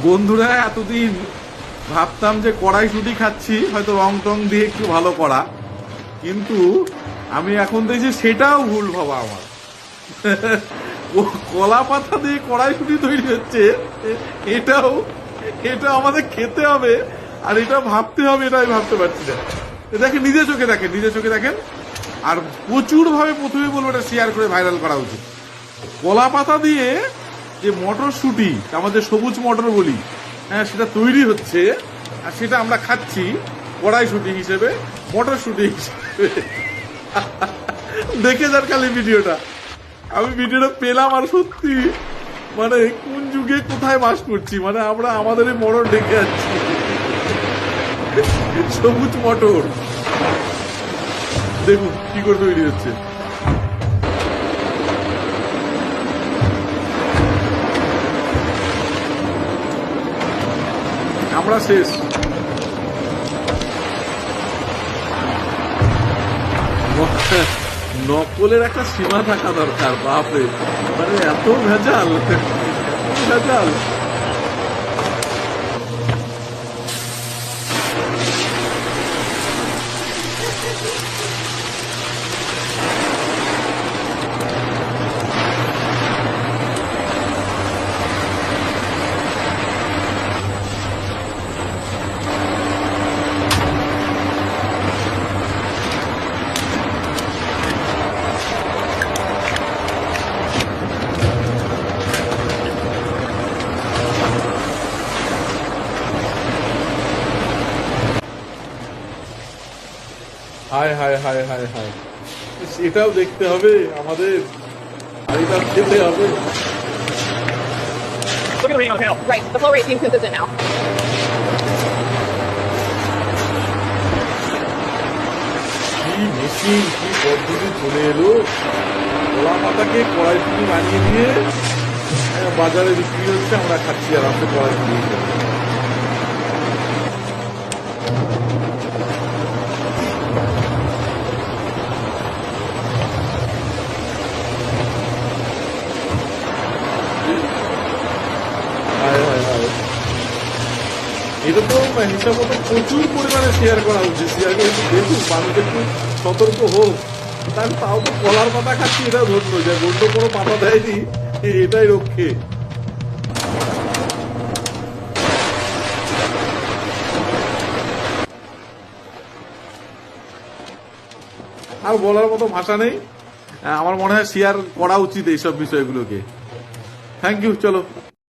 বন্ধুরা, এতদিন ভাবতাম যে কড়াইশুঁটি খাচ্ছি, হয়তো রং টং দিয়ে একটু ভালো করা, কিন্তু আমি এখন দেখছি সেটাও ভুল ভাবা আমার। কলা পাতা দিয়ে কড়াইশুঁটি তৈরি হচ্ছে, এটাও এটা আমাদের খেতে হবে, আর এটা ভাবতে হবে, এটা আমি ভাবতে পারছি না। দেখেন, নিজে চোখে দেখেন। আর প্রচুর ভাবে প্রথমে বলবো এটা শেয়ার করে ভাইরাল করা উচিত। কলা পাতা দিয়ে যে মটরশুঁটি, আমাদের সবুজ মটর বলি, হ্যাঁ, সেটা তৈরি হচ্ছে, আর সেটা আমরা খাচ্ছি কড়াইশুঁটি হিসেবে, মটরশুঁটি হিসেবে। দেখে যার খালি ভিডিওটা, আমি ভিডিওটা পেলাম, আর সত্যি মানে কোন যুগে কোথায় বাস করছি, মানে আমরা আমাদের এই মটর ডেকে যাচ্ছি, সবুজ মটর। দেখুন কি করে তৈরি হচ্ছে। আমরা শেষ। নকলের একটা সীমা থাকা দরকার, বাপরে, মানে এত ভেজাল, ভেজাল। হায় হায় হায় হায় হায়, এটাও দেখতে হবে আমাদের, আর এটা খেতে হবে। Look at the reading on the panel. Right. The flow rate seems consistent now. কি মেশিন, কি পদ্ধতি চলে এলো! কলা পাতাকে কড়াইশুঁটি বানিয়ে দিয়ে বাজারে বিক্রি হচ্ছে, আমরা খাচ্ছি আরামসে কড়াইশুঁটি হিসেবে। এটা তো হিসাব মতো প্রচুর পরিমাণে শেয়ার করা উচিত, শেয়ার করে একটু দেখুন, মানুষ একটু সতর্ক হোক। তার তাও তো কলার পাতা খাচ্ছি, এটা ধন্য, যা অন্য কোনো পাতা দেয়নি, এটাই রক্ষে। আর বলার মতো ভাষা নেই। আমার মনে হয় শেয়ার করা উচিত এইসব বিষয়গুলোকে। থ্যাংক ইউ, চলো।